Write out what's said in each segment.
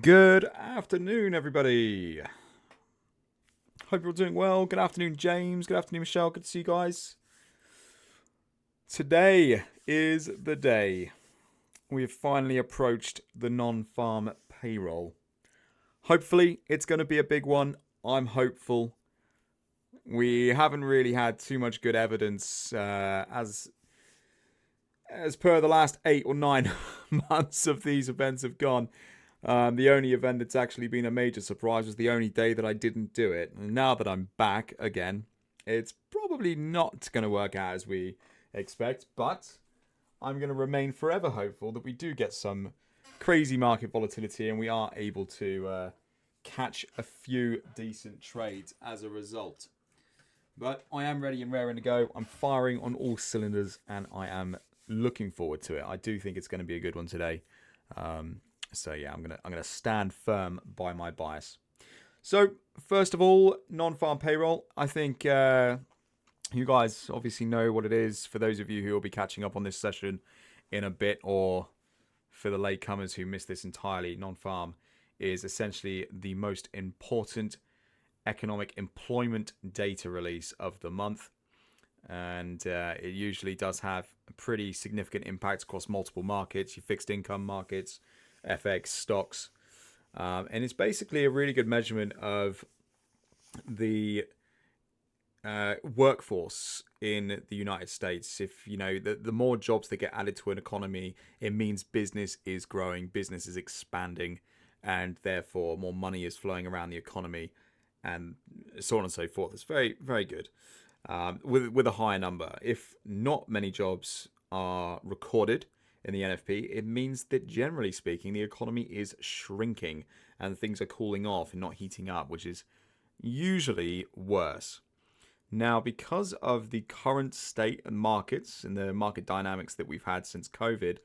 Good afternoon, everybody. Hope you're all doing well. Good afternoon, James. Good afternoon, Michelle. Good to see you guys. Today is the day we've finally approached the non-farm payroll. Hopefully, it's going to be a big one. I'm hopeful. We haven't really had too much good evidence as per the last 8 or 9 months of these events have gone. The only event that's actually been a major surprise was the only day that I didn't do it. And now that I'm back again, it's probably not going to work out as we expect, but I'm going to remain forever hopeful that we do get some crazy market volatility and we are able to catch a few decent trades as a result. But I am ready and raring to go. I'm firing on all cylinders and I am looking forward to it. I do think it's going to be a good one today. So yeah, I'm gonna stand firm by my bias. So first of all, non-farm payroll. I think you guys obviously know what it is. For those of you who will be catching up on this session in a bit, or for the latecomers who missed this entirely, non-farm is essentially the most important economic employment data release of the month. And it usually does have a pretty significant impact across multiple markets, your fixed income markets, FX, stocks. And it's basically a really good measurement of the workforce in the United States. If you know, the more jobs that get added to an economy, it means business is growing, business is expanding, and therefore more money is flowing around the economy, and so on and so forth. It's very, very good. With a higher number. If not many jobs are recorded in the NFP, it means that generally speaking, the economy is shrinking and things are cooling off and not heating up, which is usually worse. Now, because of the current state of markets and the market dynamics that we've had since COVID,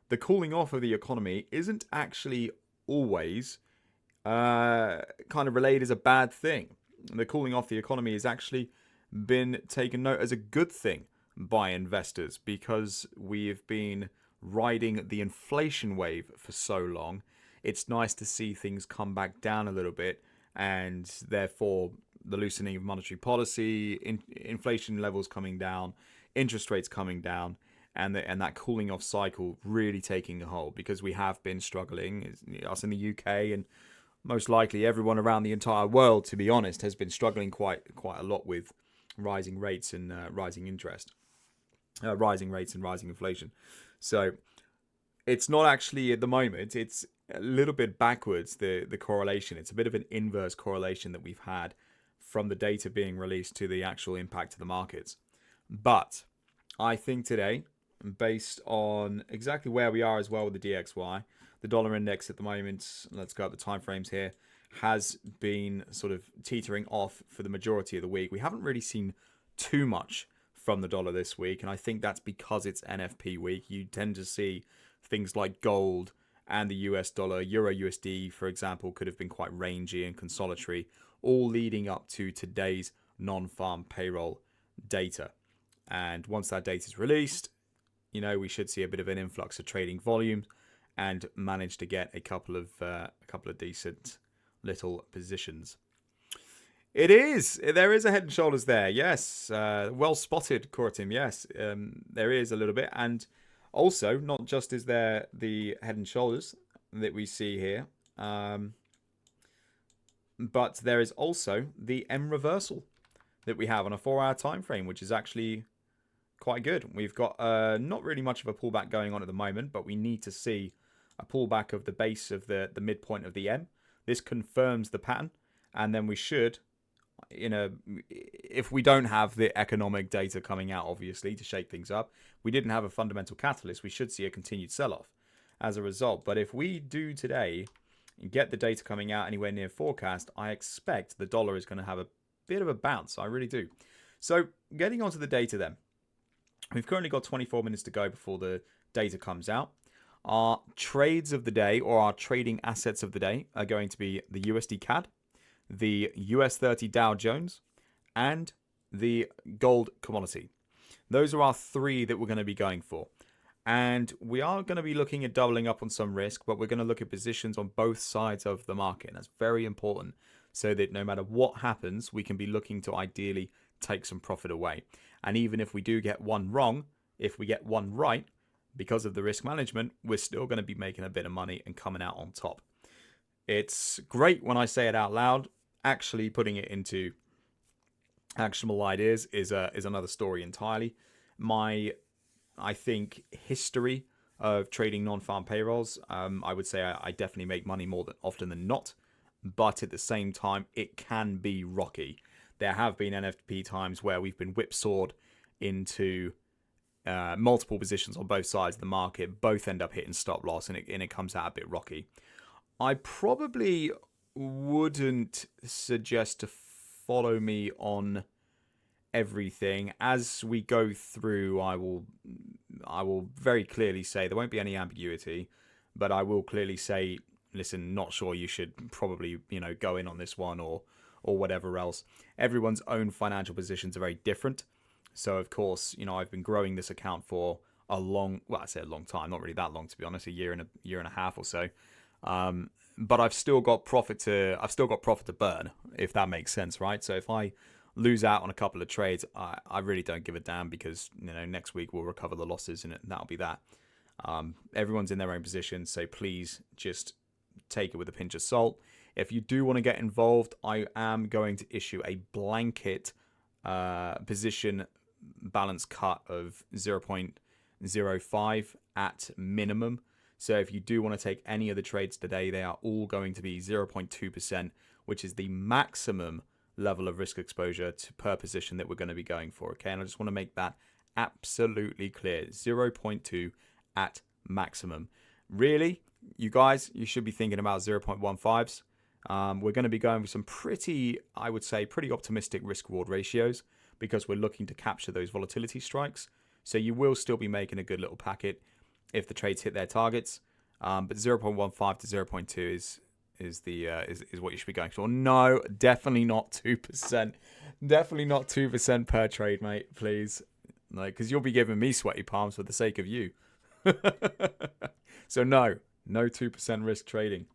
the cooling off of the economy isn't actually always kind of relayed as a bad thing. The cooling off the economy has actually been taken note as a good thing by investors because we've been riding the inflation wave for so long. It's nice to see things come back down a little bit, and therefore the loosening of monetary policy, inflation levels coming down, interest rates coming down, and that cooling off cycle really taking a hold, because we have been struggling, us in the UK and most likely everyone around the entire world, to be honest, has been struggling quite a lot with rising rates and rising interest, rising rates and rising inflation. So it's not actually at the moment, it's a little bit backwards, the correlation. It's a bit of an inverse correlation that we've had from the data being released to the actual impact of the markets. But I think today, based on exactly where we are as well with the DXY, the dollar index at the moment, let's go up the time frames here, has been sort of teetering off for the majority of the week. We haven't really seen too much from the dollar this week, and I think that's because it's NFP week. You tend to see things like gold and the US dollar, Euro USD, for example, could have been quite rangy and consolatory, all leading up to today's non-farm payroll data. And once that data is released, you know, we should see a bit of an influx of trading volume and manage to get a couple of decent little positions. There is a head and shoulders there. Yes. Well spotted, Coratim. Yes. There is a little bit. And also, not just is there the head and shoulders that we see here, but there is also the M reversal that we have on a 4-hour time frame, which is actually quite good. We've got not really much of a pullback going on at the moment, but we need to see a pullback of the base of the midpoint of the M. This confirms the pattern, and then we should, if we don't have the economic data coming out, obviously, to shake things up, we didn't have a fundamental catalyst, we should see a continued sell-off as a result. But if we do today get the data coming out anywhere near forecast, I expect the dollar is going to have a bit of a bounce. I really do. So getting onto the data then. We've currently got 24 minutes to go before the data comes out. Our trades of the day, or our trading assets of the day, are going to be the USD CAD, the US 30 Dow Jones, and the gold commodity. Those are our three that we're going to be going for. And we are going to be looking at doubling up on some risk, but we're going to look at positions on both sides of the market. And that's very important so that no matter what happens, we can be looking to ideally take some profit away. And even if we do get one wrong, if we get one right, because of the risk management, we're still going to be making a bit of money and coming out on top. It's great when I say it out loud. Actually putting it into actionable ideas is another story entirely. I think history of trading non-farm payrolls, I would say I definitely make money more often than not, but at the same time, it can be rocky. There have been NFP times where we've been whipsawed into multiple positions on both sides of the market, both end up hitting stop loss, and it comes out a bit rocky. I probably wouldn't suggest to follow me on everything. As we go through, I will very clearly say there won't be any ambiguity, but I will clearly say, listen, not sure you should probably, go in on this one or whatever else. Everyone's own financial positions are very different. So of course, I've been growing this account for I say a long time, not really that long to be honest, a year and a half or so. But I've still got profit to burn, if that makes sense, right? So if I lose out on a couple of trades, I really don't give a damn, because next week we'll recover the losses and that'll be that. Everyone's in their own position, so please just take it with a pinch of salt. If you do want to get involved, I am going to issue a blanket position balance cut of 0.05 at minimum. So if you do want to take any of the trades today, they are all going to be 0.2%, which is the maximum level of risk exposure per position that we're going to be going for. Okay, and I just want to make that absolutely clear. 0.2 at maximum. Really, you guys, you should be thinking about 0.15s. We're going to be going with some pretty optimistic risk-reward ratios, because we're looking to capture those volatility strikes. So you will still be making a good little packet if the trades hit their targets. But 0.15 to 0.2 is what you should be going for. No, definitely not 2%. Definitely not 2% per trade, mate. Please, because you'll be giving me sweaty palms for the sake of you. So no 2% risk trading.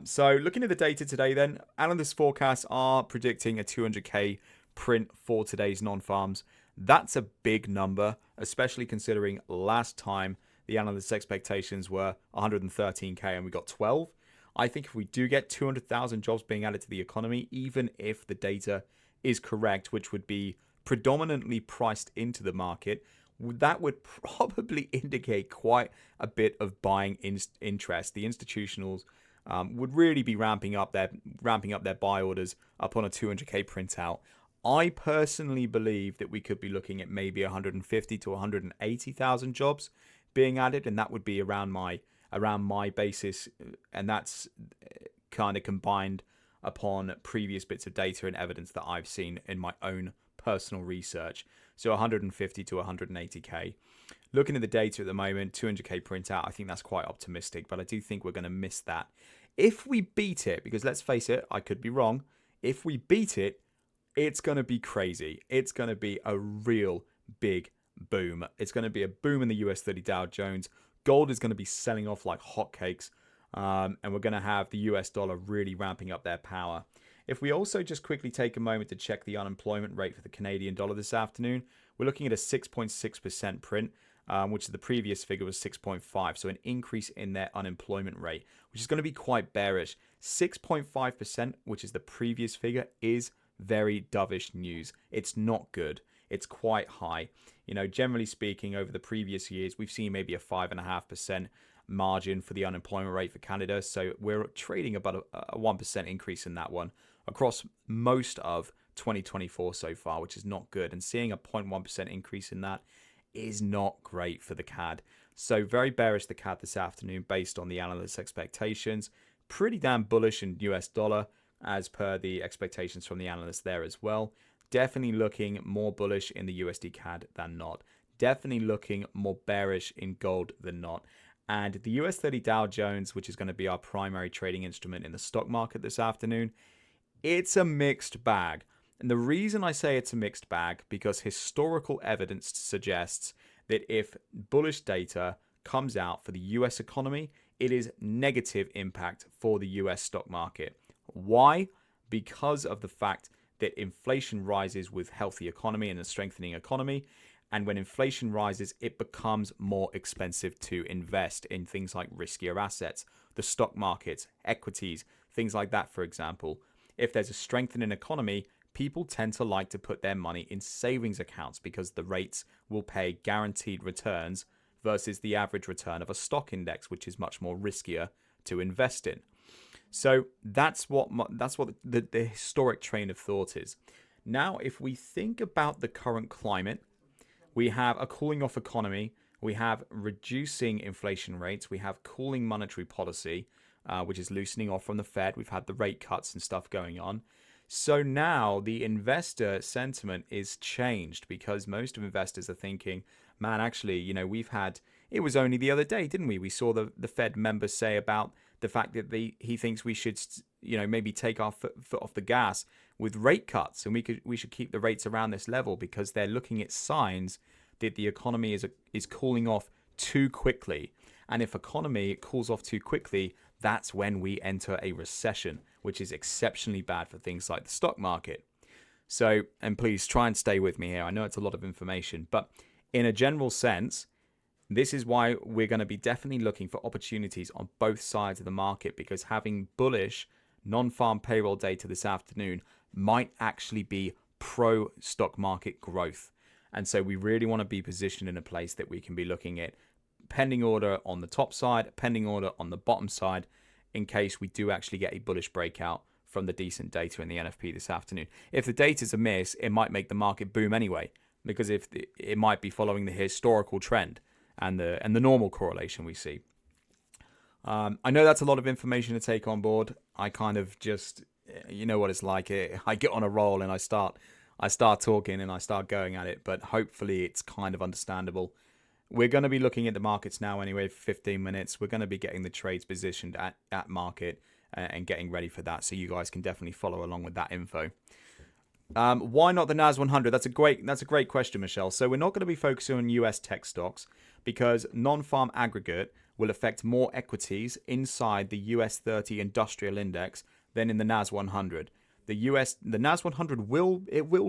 So looking at the data today, then analyst forecasts are predicting a 200k print for today's non-farms. That's a big number, especially considering last time the analysts' expectations were 113k and we got 12. I think if we do get 200,000 jobs being added to the economy, even if the data is correct, which would be predominantly priced into the market, that would probably indicate quite a bit of buying interest. The institutionals would really be ramping up their buy orders upon a 200k printout. I personally believe that we could be looking at maybe 150 to 180,000 jobs being added, and that would be around my basis, and that's kind of combined upon previous bits of data and evidence that I've seen in my own personal research. So 150 to 180k. Looking at the data at the moment, 200k printout, I think that's quite optimistic, but I do think we're going to miss that. If we beat it, because let's face it, I could be wrong. If we beat it, it's going to be crazy. It's going to be a real big boom. It's going to be a boom in the US 30 Dow Jones. Gold is going to be selling off like hotcakes. And we're going to have the US dollar really ramping up their power. If we also just quickly take a moment to check the unemployment rate for the Canadian dollar this afternoon, we're looking at a 6.6% print, which the previous figure was 6.5. So an increase in their unemployment rate, which is going to be quite bearish. 6.5%, which is the previous figure, is very dovish news. It's not good. It's quite high. Generally speaking, over the previous years, we've seen maybe a 5.5% margin for the unemployment rate for Canada. So we're trading about a 1% increase in that one across most of 2024 so far, which is not good. And seeing a 0.1% increase in that is not great for the CAD. So very bearish the CAD this afternoon based on the analysts' expectations. Pretty damn bullish in US dollar as per the expectations from the analysts there as well. Definitely looking more bullish in the USD CAD than not. Definitely looking more bearish in gold than not. And the US 30 Dow Jones, which is going to be our primary trading instrument in the stock market this afternoon, it's a mixed bag. And the reason I say it's a mixed bag, because historical evidence suggests that if bullish data comes out for the US economy, it is negative impact for the US stock market. Why? Because of the fact that inflation rises with healthy economy and a strengthening economy. And when inflation rises, it becomes more expensive to invest in things like riskier assets, the stock markets, equities, things like that, for example. If there's a strengthening economy, people tend to like to put their money in savings accounts because the rates will pay guaranteed returns versus the average return of a stock index, which is much more riskier to invest in. So that's what the historic train of thought is. Now, if we think about the current climate, we have a cooling off economy, we have reducing inflation rates, we have cooling monetary policy, which is loosening off from the Fed. We've had the rate cuts and stuff going on. So now the investor sentiment is changed because most of investors are thinking, man, actually, it was only the other day, didn't we? We saw the Fed members say about the fact that he thinks we should, maybe take our foot off the gas with rate cuts, and we should keep the rates around this level because they're looking at signs that the economy is cooling off too quickly. And if economy cools off too quickly, that's when we enter a recession, which is exceptionally bad for things like the stock market. So, and please try and stay with me here. I know it's a lot of information, but in a general sense, this is why we're going to be definitely looking for opportunities on both sides of the market, because having bullish non-farm payroll data this afternoon might actually be pro stock market growth. And so we really want to be positioned in a place that we can be looking at pending order on the top side, pending order on the bottom side, in case we do actually get a bullish breakout from the decent data in the NFP this afternoon. If the data's a miss, it might make the market boom anyway, because it might be following the historical trend and the normal correlation we see. I know that's a lot of information to take on board. I kind of just, you know what it's like. I get on a roll and I start talking and I start going at it, but hopefully it's kind of understandable. We're going to be looking at the markets now anyway for 15 minutes. We're going to be getting the trades positioned at market and getting ready for that, so you guys can definitely follow along with that info. Why not the NAS 100? That's a great question, Michelle. So we're not going to be focusing on US tech stocks because non-farm aggregate will affect more equities inside the US 30 industrial index than in the NAS 100. The NAS 100 will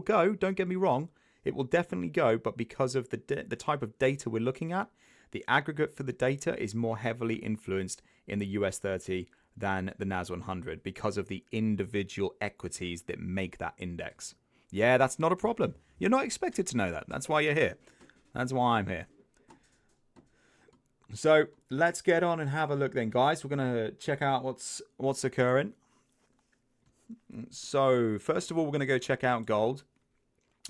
go. Don't get me wrong. It will definitely go, but because of the type of data we're looking at, the aggregate for the data is more heavily influenced in the US 30 than the NAS 100 because of the individual equities that make that index. Yeah, that's not a problem. You're not expected to know that. That's why you're here. That's why I'm here. So let's get on and have a look then, guys. We're going to check out what's occurring. So first of all, we're going to go check out gold.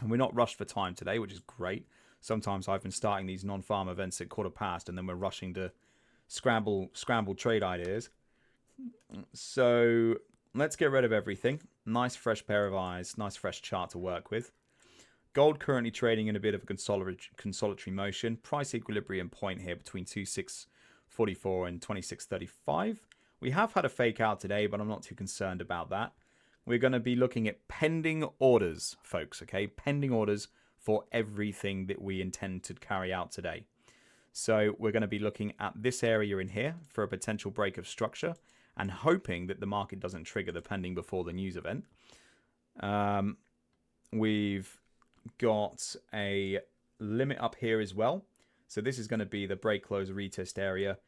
And we're not rushed for time today, which is great. Sometimes I've been starting these non-farm events at 1:15, and then we're rushing to scramble trade ideas. So let's get rid of everything. Nice fresh pair of eyes, nice fresh chart to work with. Gold currently trading in a bit of a consolatory motion. Price equilibrium point here between 26.44 and 26.35. We have had a fake out today, but I'm not too concerned about that. We're going to be looking at pending orders, folks, okay? Pending orders for everything that we intend to carry out today. So we're going to be looking at this area in here for a potential break of structure and hoping that the market doesn't trigger the pending before the news event. We've got a limit up here as well. So this is going to be the break, close, retest area.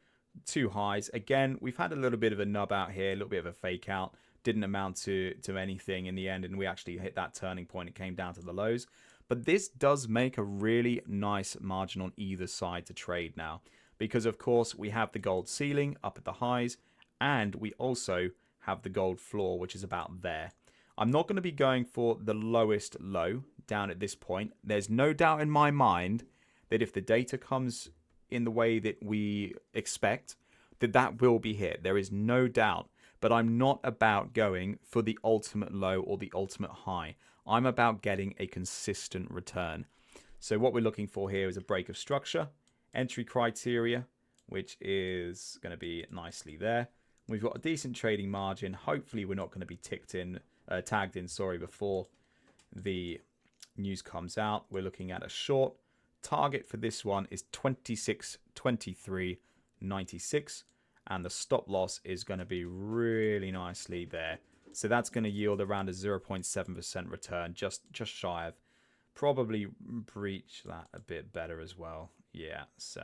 Two highs. Again, we've had a little bit of a nub out here, a little bit of a fake out. Didn't amount to anything in the end, and we actually hit that turning point. It came down to the lows. But this does make a really nice margin on either side to trade now, because of course we have the gold ceiling up at the highs, and we also have the gold floor, which is about there. I'm not going to be going for the lowest low down at this point. There's no doubt in my mind that if the data comes in the way that we expect, that will be hit. There is no doubt. But I'm not about going for the ultimate low or the ultimate high. I'm about getting a consistent return. So what we're looking for here is a break of structure, entry criteria, which is going to be nicely there. We've got a decent trading margin. Hopefully we're not going to be tagged in before the news comes out. We're looking at a short Target for this one is 26.23.96, and the stop loss is going to be really nicely there. So that's going to yield around a 0.7% return, just shy of. Probably breach that a bit better as well. Yeah, so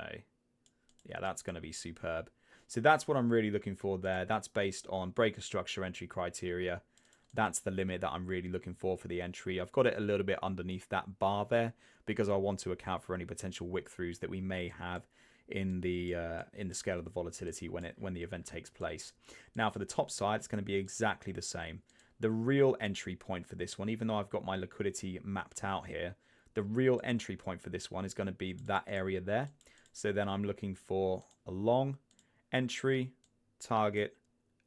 yeah, that's going to be superb. So that's what I'm really looking for there. That's based on breaker structure entry criteria. That's the limit that I'm really looking for the entry. I've got it a little bit underneath that bar there because I want to account for any potential wick throughs that we may have in the scale of the volatility when the event takes place. Now for the top side, it's going to be exactly the same. The real entry point for this one, even though I've got my liquidity mapped out here, the real entry point for this one is going to be that area there. So then I'm looking for a long entry, target,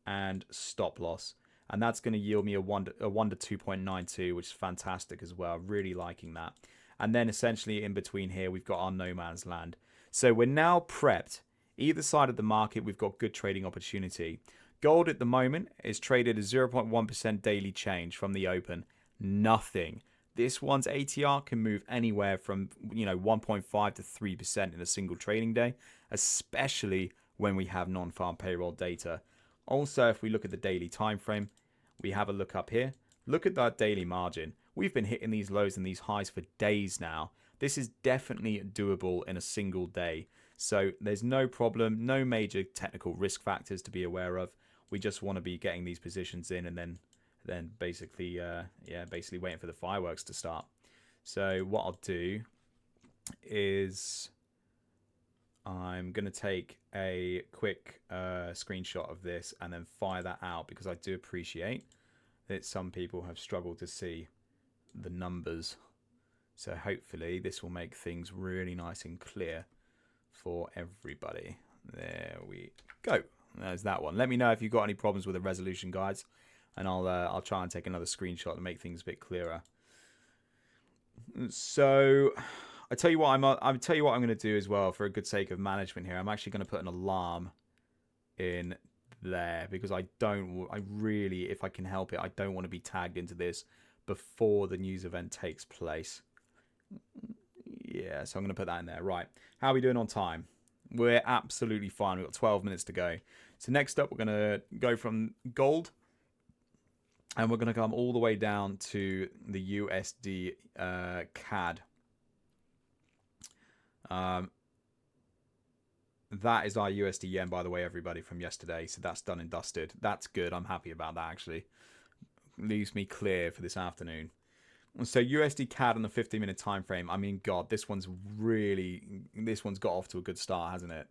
and stop loss. And that's going to yield me a 1 to 2.92, which is fantastic as well. Really liking that. And then essentially in between here, we've got our no man's land. So we're now prepped. Either side of the market, we've got good trading opportunity. Gold at the moment is traded at 0.1% daily change from the open. Nothing. This one's ATR can move anywhere from 1.5 to 3% in a single trading day, especially when we have non-farm payroll data. Also, if we look at the daily time frame, we have a look up here. Look at that daily margin. We've been hitting these lows and these highs for days now. This is definitely doable in a single day. So there's no problem, no major technical risk factors to be aware of. We just want to be getting these positions in and then basically waiting for the fireworks to start. So what I'll do is I'm going to take a quick screenshot of this and then fire that out because I do appreciate that some people have struggled to see the numbers. So hopefully this will make things really nice and clear for everybody. There we go. There's that one. Let me know if you've got any problems with the resolution, guys, and I'll try and take another screenshot to make things a bit clearer. So I tell you what I'm going to do as well for a good sake of management here. I'm actually going to put an alarm in there because I really, if I can help it, I don't want to be tagged into this before the news event takes place. Yeah, so I'm going to put that in there. Right. How are we doing on time? We're absolutely fine. We've got 12 minutes to go. So next up, we're going to go from gold. And we're going to come all the way down to the USD CAD. That is our USD yen, by the way, everybody, from yesterday. So that's done and dusted. That's good. I'm happy about that, actually. Leaves me clear for this afternoon. So USD CAD on the 15-minute time frame. I mean, God, this one's got off to a good start, hasn't it?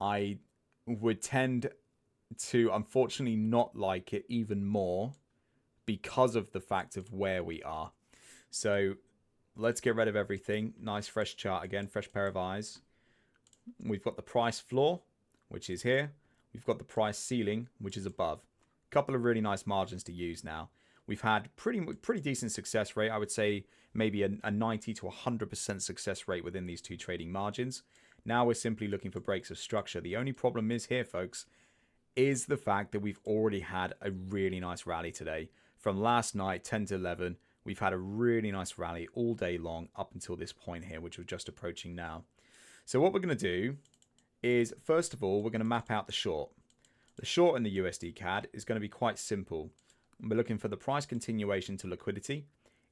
I would tend to, unfortunately, not like it even more because of the fact of where we are. So let's get rid of everything. Nice fresh chart again, fresh pair of eyes. We've got the price floor, which is here. We've got the price ceiling, which is above. A couple of really nice margins to use now. We've had pretty decent success rate. I would say maybe a 90 to 100% success rate within these two trading margins. Now we're simply looking for breaks of structure. The only problem is here, folks, is the fact that we've already had a really nice rally today. From last night, 10 to 11, we've had a really nice rally all day long up until this point here, which we're just approaching now. So what we're going to do is, first of all, we're going to map out the short. The short in the USD CAD is going to be quite simple. We're looking for the price continuation to liquidity.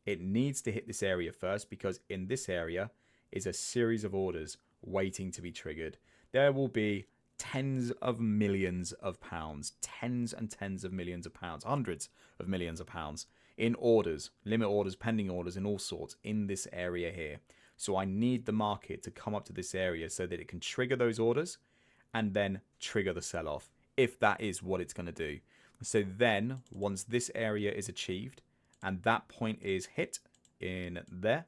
It needs to hit this area first because in this area is a series of orders waiting to be triggered. There will be tens of millions of pounds, tens and tens of millions of pounds, hundreds of millions of pounds in orders, limit orders, pending orders, and all sorts in this area here. So I need the market to come up to this area so that it can trigger those orders and then trigger the sell-off, if that is what it's going to do. So then, once this area is achieved and that point is hit in there,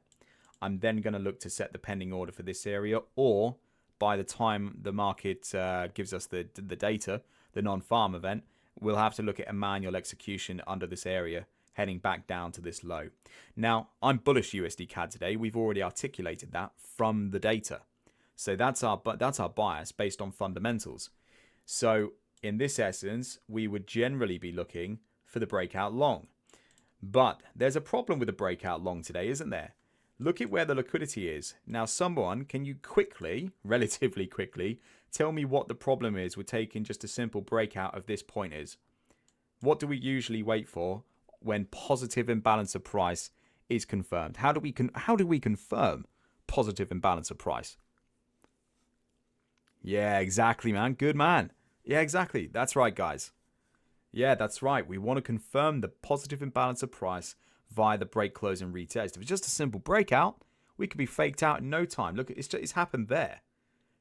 I'm then going to look to set the pending order for this area, or by the time the market gives us the data, the non-farm event, we'll have to look at a manual execution under this area, heading back down to this low. Now, I'm bullish USD CAD today. We've already articulated that from the data. So that's our bias based on fundamentals. So in this essence, we would generally be looking for the breakout long. But there's a problem with the breakout long today, isn't there? Look at where the liquidity is. Now, someone, can you quickly, relatively quickly, tell me what the problem is with taking just a simple breakout of this point is? What do we usually wait for when positive imbalance of price is confirmed? How do we confirm positive imbalance of price? Yeah, exactly, man. Good man. Yeah, exactly. That's right, guys. Yeah, that's right. We want to confirm the positive imbalance of price via the break, close, and retest. If it's just a simple breakout, we could be faked out in no time. Look, it's happened there.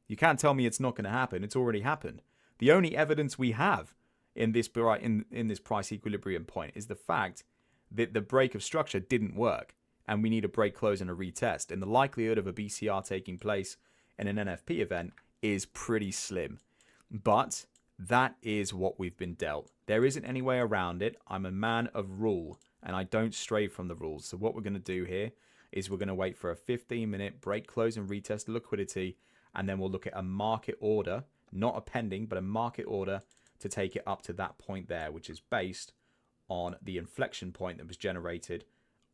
You can't tell me it's not going to happen. It's already happened. The only evidence we have in this price equilibrium point is the fact that the break of structure didn't work, and we need a break, close, and a retest. And the likelihood of a BCR taking place in an NFP event is pretty slim. But that is what we've been dealt. There isn't any way around it. I'm a man of rule, and I don't stray from the rules. So what we're going to do here is we're going to wait for a 15-minute break, close, and retest of liquidity, and then we'll look at a market order, not a pending, but a market order to take it up to that point there, which is based on the inflection point that was generated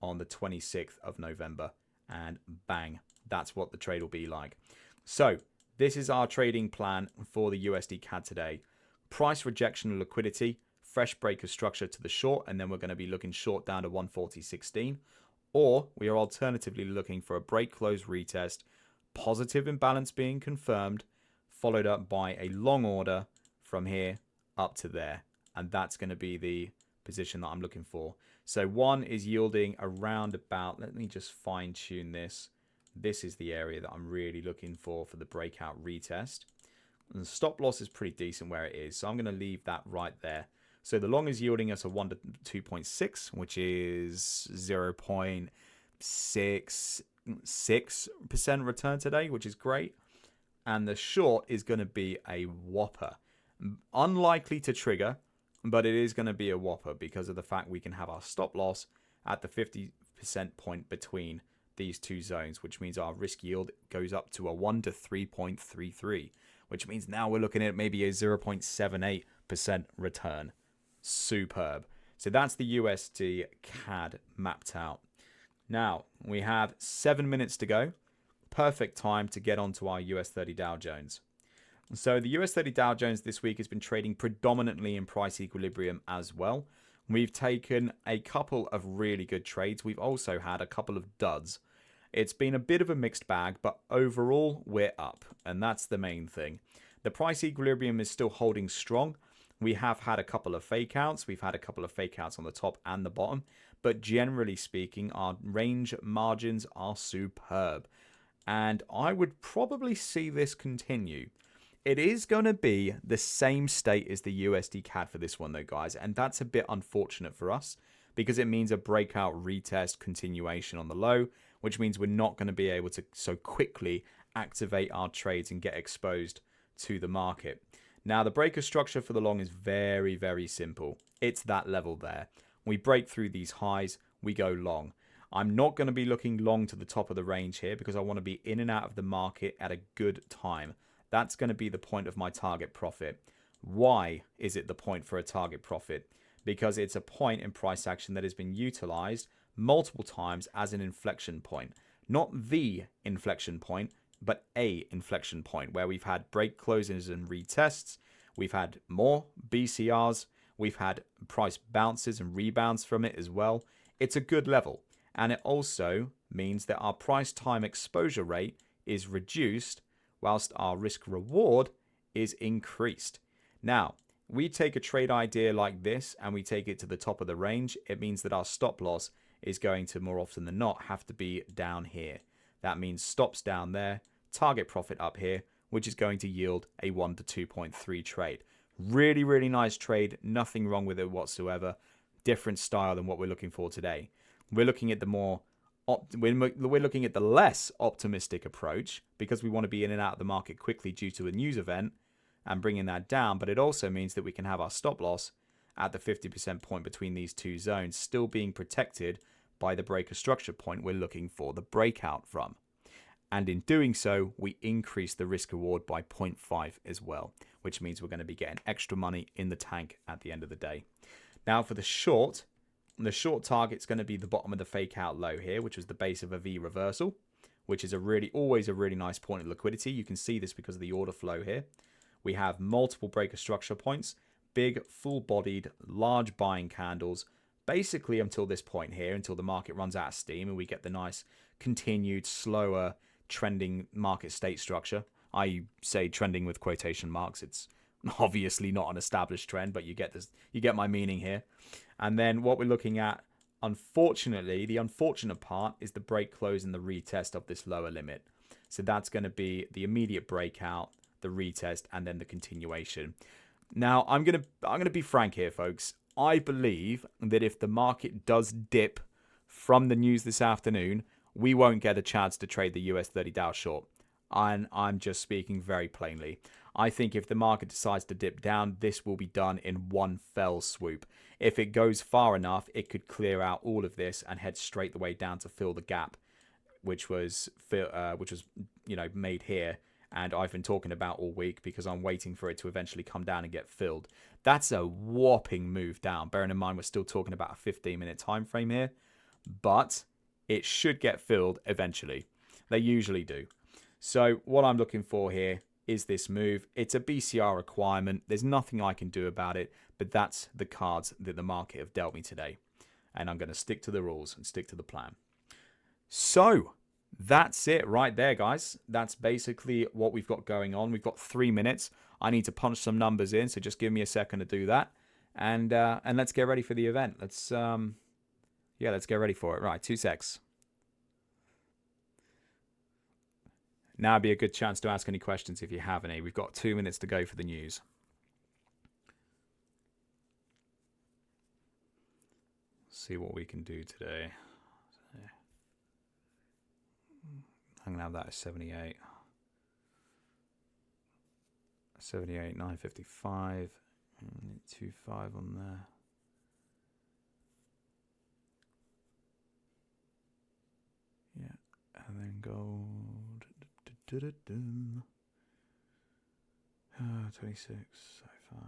on the 26th of November. And bang, that's what the trade will be like. So this is our trading plan for the USD CAD today. Price rejection of liquidity, fresh break of structure to the short, and then we're going to be looking short down to 140.16. Or we are alternatively looking for a break, close, retest, positive imbalance being confirmed, followed up by a long order from here up to there. And that's going to be the position that I'm looking for. So one is yielding around about, let me just fine tune this. This is the area that I'm really looking for the breakout retest. And the stop loss is pretty decent where it is. So I'm going to leave that right there. So the long is yielding us a 1 to 2.6, which is 0.66% return today, which is great. And the short is going to be a whopper. Unlikely to trigger, but it is going to be a whopper because of the fact we can have our stop loss at the 50% point between these two zones, which means our risk yield goes up to a 1 to 3.33, which means now we're looking at maybe a 0.78% return. Superb. So that's the USD CAD mapped out. Now we have 7 minutes to go. Perfect time to get onto our US 30 Dow Jones. So the US 30 Dow Jones this week has been trading predominantly in price equilibrium as well. We've taken a couple of really good trades. We've also had a couple of duds. It's been a bit of a mixed bag, but overall we're up, and that's the main thing. The price equilibrium is still holding strong. We have had a couple of fake outs. We've had a couple of fake outs on the top and the bottom, but generally speaking, our range margins are superb. And I would probably see this continue. It is going to be the same state as the USD CAD for this one though, guys. And that's a bit unfortunate for us because it means a breakout retest continuation on the low, which means we're not going to be able to so quickly activate our trades and get exposed to the market. Now, the breaker structure for the long is very, very simple. It's that level there. We break through these highs, we go long. I'm not going to be looking long to the top of the range here because I want to be in and out of the market at a good time. That's going to be the point of my target profit. Why is it the point for a target profit? Because it's a point in price action that has been utilized multiple times as an inflection point. Not the inflection point, but a inflection point where we've had break closes and retests. We've had more BCRs. We've had price bounces and rebounds from it as well. It's a good level. And it also means that our price time exposure rate is reduced whilst our risk reward is increased. Now, we take a trade idea like this and we take it to the top of the range. It means that our stop loss is going to more often than not have to be down here. That means stops down there, target profit up here, which is going to yield a 1 to 2.3 trade. Really, really nice trade. Nothing wrong with it whatsoever. Different style than what we're looking for today. We're looking at the we're looking at the less optimistic approach because we want to be in and out of the market quickly due to a news event and bringing that down. But it also means that we can have our stop loss at the 50% point between these two zones still being protected by the breaker structure point we're looking for the breakout from. And in doing so, we increase the risk reward by 0.5 as well, which means we're going to be getting extra money in the tank at the end of the day. Now for the short, the short target's going to be the bottom of the fake out low here, which was the base of a V reversal, which is always a really nice point of liquidity. You can see this because of the order flow here. We have multiple breaker structure points, big, full-bodied, large buying candles, basically until this point here, until the market runs out of steam and we get the nice continued slower trending market state structure. I say trending with quotation marks. It's obviously not an established trend, but you get this, you get my meaning here. And then what we're looking at, unfortunately, the unfortunate part is the break close and the retest of this lower limit. So that's going to be the immediate breakout, the retest, and then the continuation. Now, I'm gonna be frank here, folks. I believe that if the market does dip from the news this afternoon, we won't get a chance to trade the US 30 Dow short. And I'm just speaking very plainly. I think if the market decides to dip down, this will be done in one fell swoop. If it goes far enough, it could clear out all of this and head straight the way down to fill the gap, which was made here. And I've been talking about all week because I'm waiting for it to eventually come down and get filled. That's a whopping move down. Bearing in mind, we're still talking about a 15-minute time frame here, but it should get filled eventually. They usually do. So what I'm looking for here is this move. It's a BCR requirement. There's nothing I can do about it, but that's the cards that the market have dealt me today. And I'm going to stick to the rules and stick to the plan. So that's it right there, guys. That's basically what we've got going on. We've got 3 minutes. I need to punch some numbers in, so just give me a second to do that. And let's get ready for the event. Let's get ready for it. Right, 2 secs. Now would be a good chance to ask any questions if you have any. We've got 2 minutes to go for the news. See what we can do today. I'm going to have that at 78. 78, 955. 25 on there. Yeah. And then gold. 26, 5.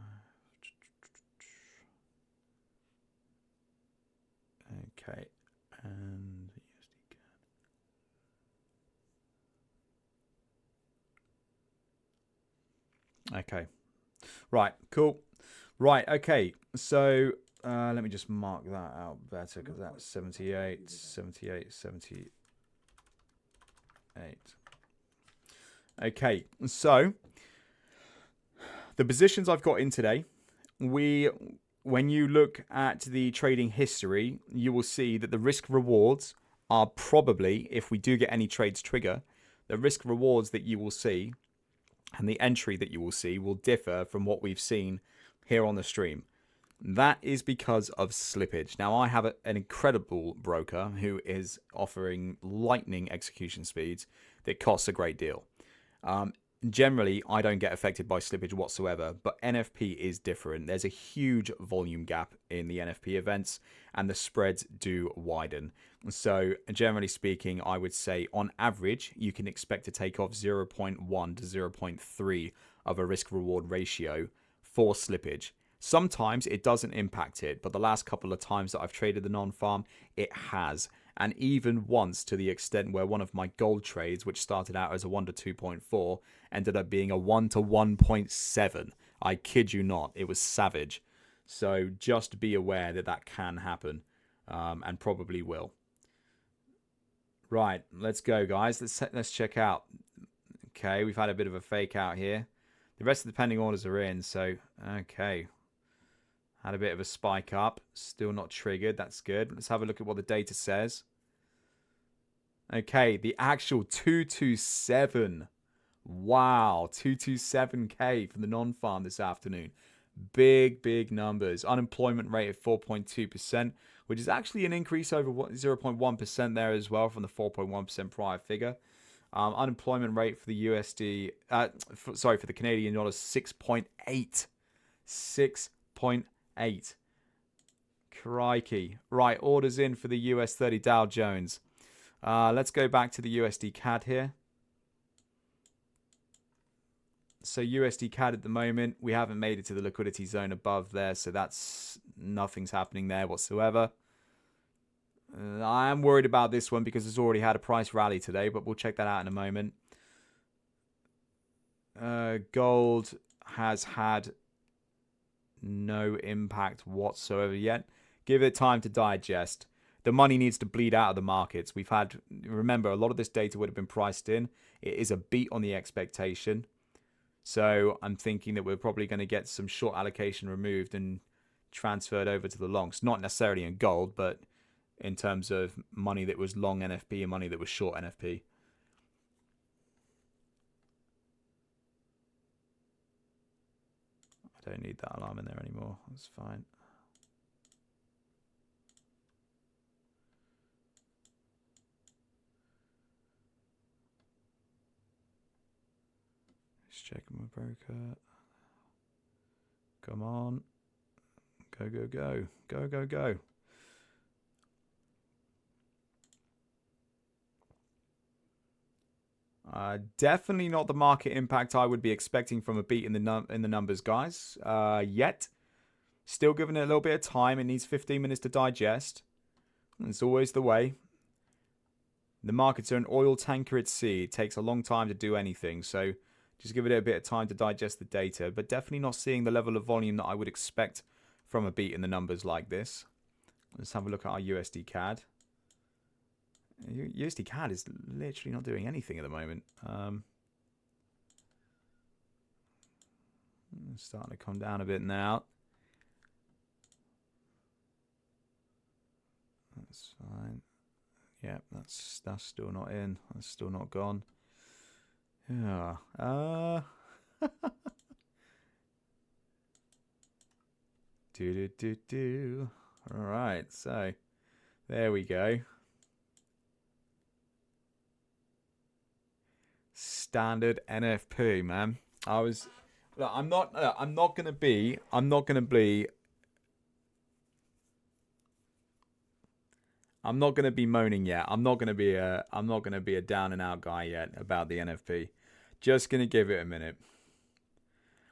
Okay. And okay. Right, cool. Right, okay. So let me just mark that out better because that's 78, 78, 78. Okay, so the positions I've got in today, when you look at the trading history, you will see that the risk rewards are probably, if we do get any trades trigger, the risk rewards that you will see and the entry that you will see will differ from what we've seen here on the stream. That is because of slippage. Now, I have an incredible broker who is offering lightning execution speeds that costs a great deal. Generally, I don't get affected by slippage whatsoever, but NFP is different. There's a huge volume gap in the NFP events, and the spreads do widen. So, generally speaking, I would say on average, you can expect to take off 0.1 to 0.3 of a risk-reward ratio for slippage. Sometimes it doesn't impact it, but the last couple of times that I've traded the non-farm, it has. And even once to the extent where one of my gold trades, which started out as a 1 to 2.4, ended up being a 1 to 1.7. I kid you not. It was savage. So just be aware that that can happen and probably will. Right, let's go, guys. Let's check out. Okay, we've had a bit of a fake out here. The rest of the pending orders are in, so okay. Had a bit of a spike up. Still not triggered. That's good. Let's have a look at what the data says. Okay, the actual 227. Wow, 227K for the non-farm this afternoon. Big numbers. Unemployment rate of 4.2%, which is actually an increase over 0.1% there as well from the 4.1% prior figure. Unemployment rate for the USD, for the Canadian dollar, 6.8. 6.8. Crikey. Right, orders in for the US 30 Dow Jones. Let's go back to the USD CAD here. So USD CAD at the moment, we haven't made it to the liquidity zone above there, so that's nothing's happening there whatsoever. I am worried about this one because it's already had a price rally today, but we'll check that out in a moment. Gold has had no impact whatsoever yet. Give it time to digest. The money needs to bleed out of the markets. Remember, a lot of this data would have been priced in. It is a beat on the expectation. So I'm thinking that we're probably going to get some short allocation removed and transferred over to the longs. Not necessarily in gold, but in terms of money that was long NFP and money that was short NFP. I don't need that alarm in there anymore. That's fine. Just checking my broker. Come on. Go, go, go. Go, go, go. Definitely not the market impact I would be expecting from a beat in the numbers, guys. Yet. Still giving it a little bit of time. It needs 15 minutes to digest. It's always the way. The markets are an oil tanker at sea. It takes a long time to do anything. So just give it a bit of time to digest the data. But definitely not seeing the level of volume that I would expect from a beat in the numbers like this. Let's have a look at our USD CAD. USD CAD is literally not doing anything at the moment. It's starting to come down a bit now. That's fine. Yeah, that's still not in. That's still not gone. Yeah. Do. All right. So there we go. Standard NFP, man. I'm not gonna be moaning yet. I'm not gonna be a down and out guy yet about the NFP. Just gonna give it a minute.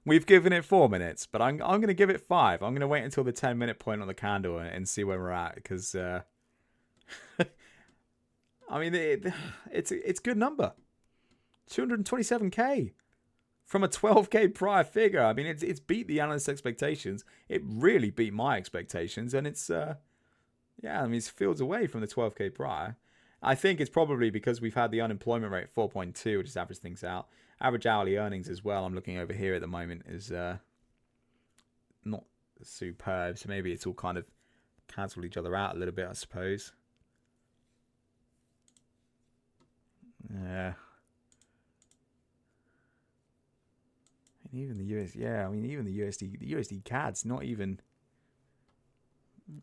We've given it 4 minutes, but I'm gonna give it 5. I'm gonna wait until the 10-minute point on the candle and see where we're at, because I mean it's a good number. 227k from a 12k prior figure. I mean it's beat the analyst expectations. It really beat my expectations, and it's yeah, I mean, it's fields away from the 12k prior. I think it's probably because we've had the unemployment rate 4.2, which has averaged things out. Average hourly earnings as well, I'm looking over here at the moment, is not superb. So maybe it's all kind of cancelled each other out a little bit, I suppose. Yeah. And even the USD CAD's not even.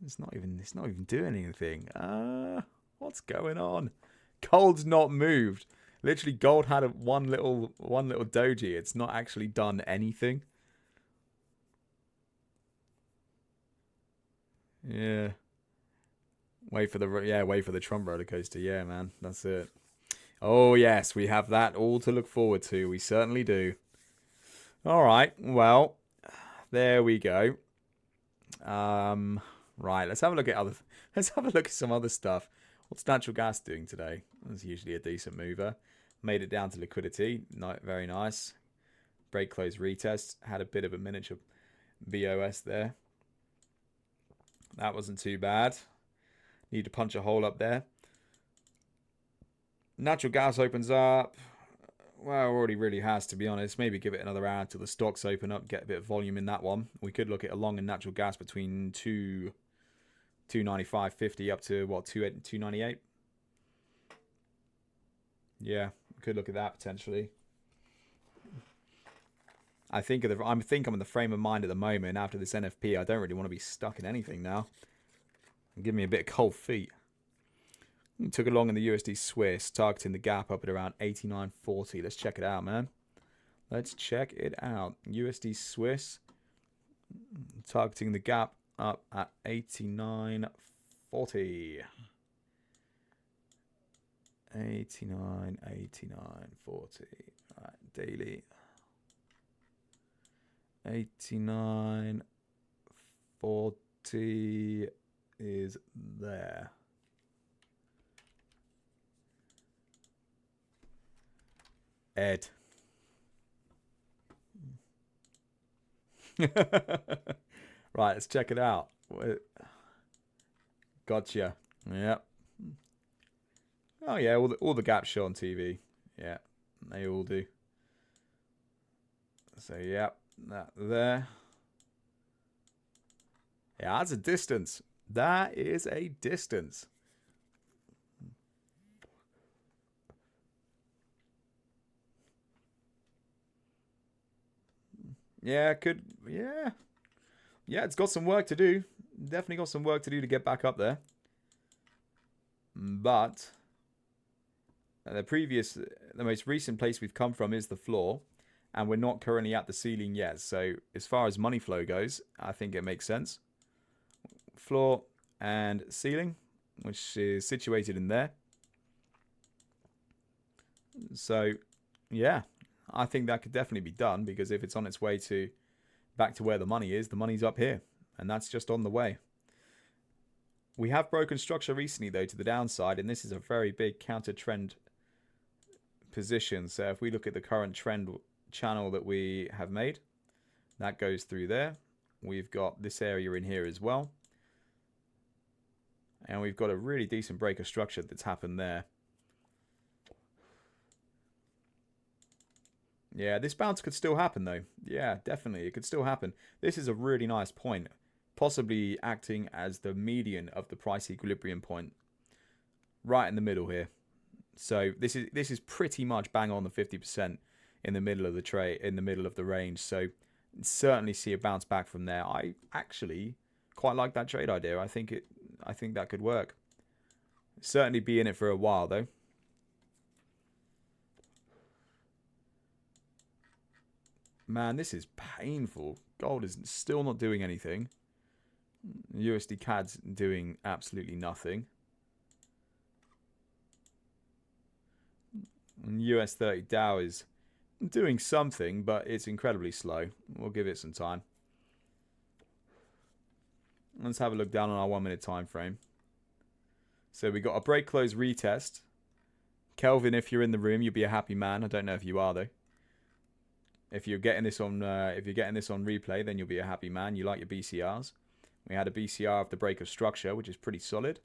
It's not even doing anything. What's going on? Gold's not moved. Literally, gold had one little doji. It's not actually done anything. Yeah. Wait for the Trump roller coaster. Yeah, man, that's it. Oh yes, we have that all to look forward to. We certainly do. All right. Well, there we go. Right, let's have a look at some other stuff. What's natural gas doing today? That's usually a decent mover. Made it down to liquidity. Very nice. Break close retest. Had a bit of a miniature VOS there. That wasn't too bad. Need to punch a hole up there. Natural gas opens up. Well, already really has, to be honest. Maybe give it another hour until the stocks open up. Get a bit of volume in that one. We could look at a long in natural gas between 295.50 up to what, 298. Yeah, could look at that potentially. I'm in the frame of mind at the moment after this NFP. I don't really want to be stuck in anything now. Give me a bit of cold feet. Took a long in the USD Swiss, targeting the gap up at around 89.40. Let's check it out, man. Let's check it out. USD Swiss, targeting the gap up at 89.40. 89.40. Right, daily. 89.40 is there. Ed. Right, let's check it out. Gotcha. Yep. Oh yeah, all the gaps show on TV. Yeah, they all do. So yep, that there. Yeah, that's a distance. That is a distance. Yeah, could. Yeah. Yeah, it's got some work to do. Definitely got some work to do to get back up there. But the most recent place we've come from is the floor. And we're not currently at the ceiling yet. So as far as money flow goes, I think it makes sense. Floor and ceiling, which is situated in there. So, yeah, I think that could definitely be done, because if it's on its way to back to where the money is, the money's up here, and that's just on the way. We have broken structure recently, though, to the downside, and this is a very big counter trend position. So if we look at the current trend channel that we have made, that goes through there. We've got this area in here as well, and we've got a really decent break of structure that's happened there. Yeah, this bounce could still happen, though. Yeah, definitely, it could still happen. This is a really nice point, possibly acting as the median of the price equilibrium point, right in the middle here. So this is pretty much bang on the 50% in the middle of the trade, in the middle of the range. So certainly see a bounce back from there. I actually quite like that trade idea. I think that could work. Certainly be in it for a while, though. Man, this is painful. Gold is still not doing anything. USD CAD's doing absolutely nothing. And US 30 Dow is doing something, but it's incredibly slow. We'll give it some time. Let's have a look down on our 1 minute time frame. So we got a break close retest. Kelvin, if you're in the room, you'll be a happy man. I don't know if you are, though. If you're getting this on replay, then you'll be a happy man. You like your BCRs. We had a BCR of the break of structure, which is pretty solid.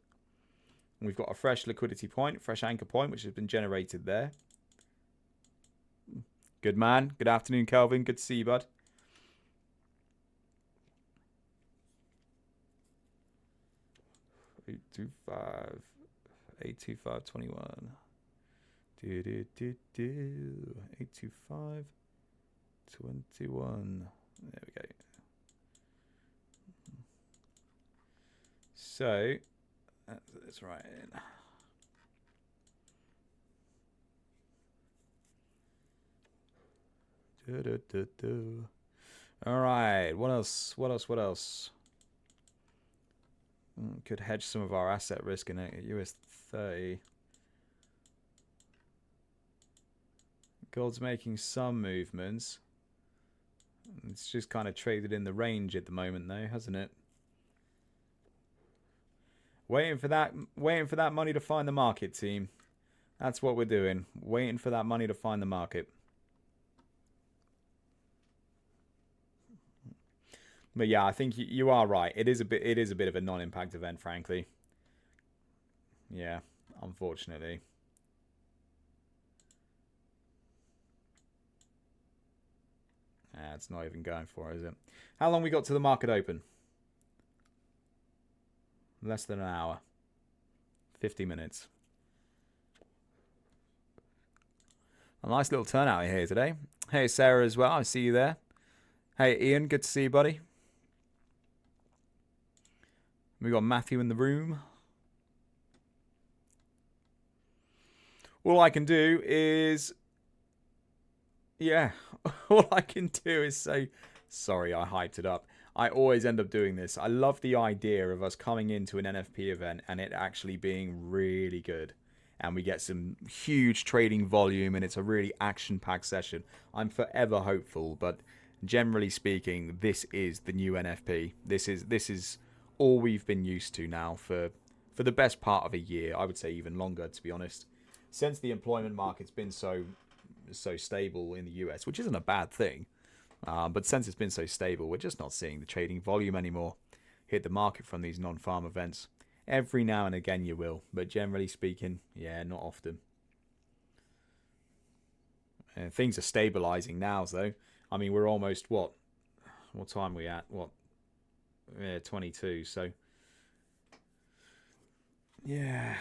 And we've got a fresh liquidity point, fresh anchor point, which has been generated there. Good man. Good afternoon, Kelvin. Good to see you, bud. $825.21. 825.21. There we go. So that's right. All right. What else? Could hedge some of our asset risk in a US 30. Gold's making some movements. It's just kind of traded in the range at the moment, though, hasn't it? Waiting for that money to find the market, team. That's what we're doing. Waiting for that money to find the market. But yeah, I think you are right. It is a bit of a non-impact event, frankly. Yeah, unfortunately. It's not even going for it, is it? How long we got to the market open? Less than an hour. 50 minutes. A nice little turnout here today. Hey, Sarah as well. I see you there. Hey, Ian. Good to see you, buddy. We got Matthew in the room. All I can do is... Yeah, all I can do is say, sorry, I hyped it up. I always end up doing this. I love the idea of us coming into an NFP event and it actually being really good. And we get some huge trading volume and it's a really action-packed session. I'm forever hopeful, but generally speaking, this is the new NFP. This is all we've been used to now for the best part of a year. I would say even longer, to be honest. Since the employment market's been so so stable in the US, which isn't a bad thing. But since it's been so stable, we're just not seeing the trading volume anymore hit the market from these non-farm events. Every now and again you will, but generally speaking, yeah, not often. Things are stabilizing now, though. I mean, we're almost, what time are we at? 22, so yeah.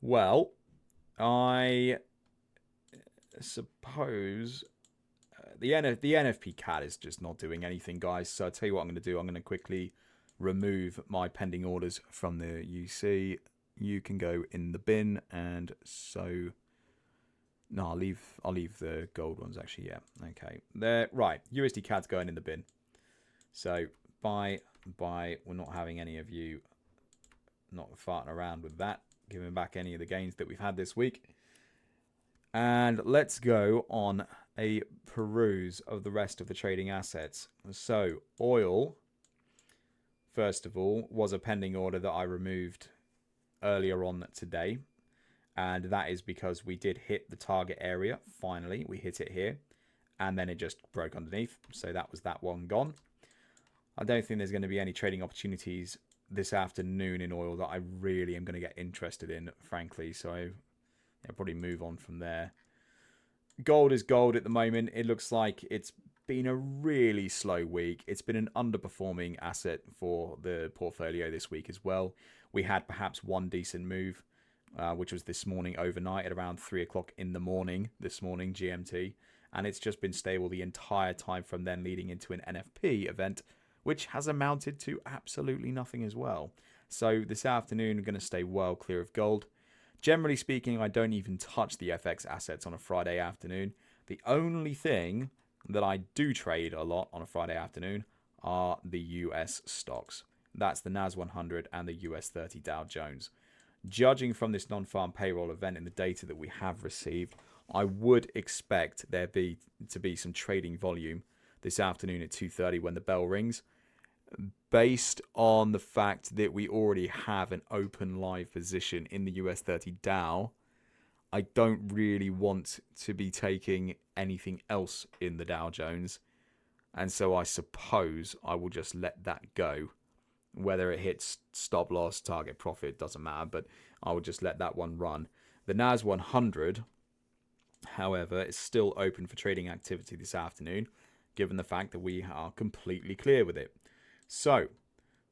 Well, I suppose the NFP cat is just not doing anything, guys. So I'll tell you what I'm going to do. I'm going to quickly remove my pending orders from the UC. You can go in the bin, and so no, I'll leave the gold ones actually. Yeah, okay. There, right. USD CAD's going in the bin. So buy. We're not having any of you not farting around with that. Giving back any of the gains that we've had this week. And let's go on a peruse of the rest of the trading assets. So oil, first of all, was a pending order that I removed earlier on today. And that is because we did hit the target area. Finally, we hit it here. And then it just broke underneath. So that was that one gone. I don't think there's going to be any trading opportunities this afternoon in oil that I really am going to get interested in, frankly. So I'll probably move on from there. Gold is gold at the moment. It looks like it's been a really slow week. It's been an underperforming asset for the portfolio this week as well. We had perhaps one decent move, which was this morning overnight at around 3 o'clock in the morning, this morning GMT. And it's just been stable the entire time from then, leading into an NFP event, which has amounted to absolutely nothing as well. So this afternoon, I'm going to stay well clear of gold. Generally speaking, I don't even touch the FX assets on a Friday afternoon. The only thing that I do trade a lot on a Friday afternoon are the US stocks. That's the NAS 100 and the US 30 Dow Jones. Judging from this non-farm payroll event and the data that we have received, I would expect there to be some trading volume this afternoon at 2:30 when the bell rings. Based on the fact that we already have an open live position in the US 30 Dow, I don't really want to be taking anything else in the Dow Jones. And so I suppose I will just let that go. Whether it hits stop loss, target profit, doesn't matter, but I will just let that one run. The NAS 100, however, is still open for trading activity this afternoon, given the fact that we are completely clear with it. So,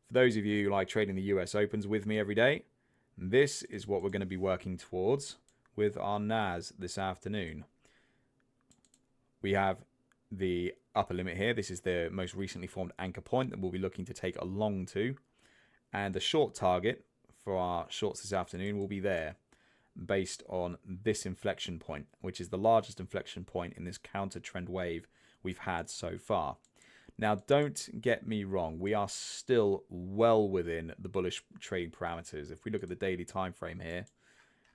for those of you who like trading the US Opens with me every day, this is what we're going to be working towards with our NAS this afternoon. We have the upper limit here. This is the most recently formed anchor point that we'll be looking to take along to. And the short target for our shorts this afternoon will be there, based on this inflection point, which is the largest inflection point in this counter trend wave we've had so far. Now, don't get me wrong, we are still well within the bullish trade parameters. If we look at the daily time frame here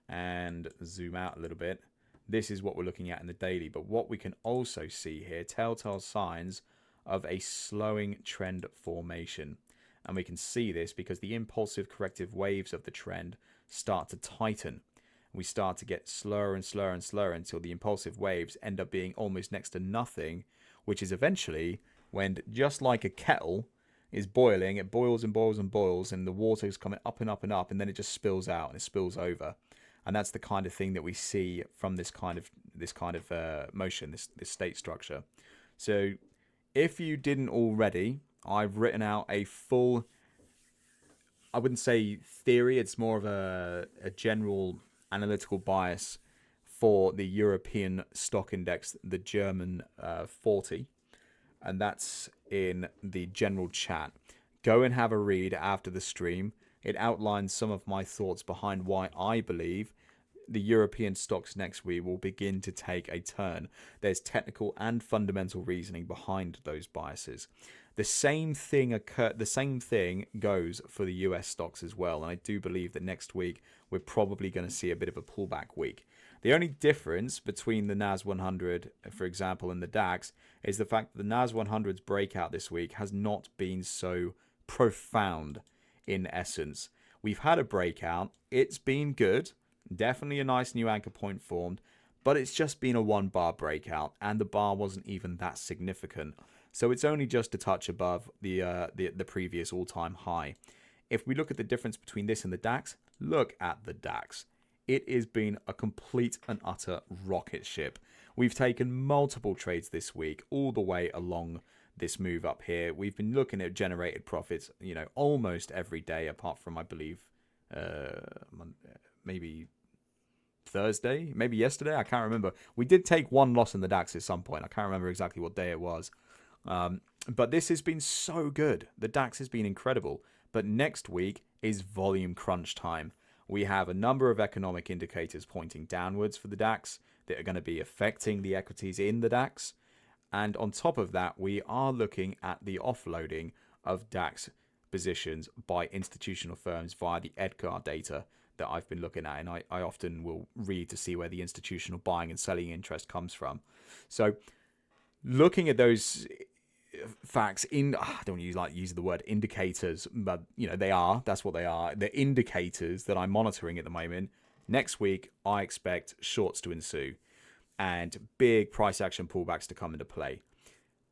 and zoom out a little bit, this is what we're looking at in the daily. But what we can also see here, telltale signs of a slowing trend formation. And we can see this because the impulsive corrective waves of the trend start to tighten. We start to get slower and slower and slower until the impulsive waves end up being almost next to nothing, which is eventually when, just like a kettle is boiling, it boils and boils and boils, and the water is coming up and up and up, and then it just spills out and it spills over. And that's the kind of thing that we see from this kind of motion, this state structure. So if you didn't already, I've written out a full, I wouldn't say theory, it's more of a general analytical bias for the European stock index, the German 40. And that's in the general chat. Go and have a read after the stream. It outlines some of my thoughts behind why I believe the European stocks next week will begin to take a turn. There's technical and fundamental reasoning behind those biases. The same thing goes for the US stocks as well. And I do believe that next week we're probably going to see a bit of a pullback week. The only difference between the NAS 100, for example, and the DAX is the fact that the NAS 100's breakout this week has not been so profound in essence. We've had a breakout. It's been good. Definitely a nice new anchor point formed, but it's just been a 1 bar breakout, and the bar wasn't even that significant. So it's only just a touch above the previous all-time high. If we look at the difference between this and the DAX, look at the DAX. It has been a complete and utter rocket ship. We've taken multiple trades this week, all the way along this move up here. We've been looking at generated profits, almost every day, apart from, I believe, maybe Thursday, maybe yesterday. I can't remember. We did take one loss in the DAX at some point. I can't remember exactly what day it was. But this has been so good. The DAX has been incredible. But next week is volume crunch time. We have a number of economic indicators pointing downwards for the DAX that are going to be affecting the equities in the DAX. And on top of that, we are looking at the offloading of DAX positions by institutional firms via the Edgar data that I've been looking at. And I often will read to see where the institutional buying and selling interest comes from. So looking at those facts I don't use the word indicators, but that's what they are. The indicators that I'm monitoring at the moment. Next week, I expect shorts to ensue and big price action pullbacks to come into play.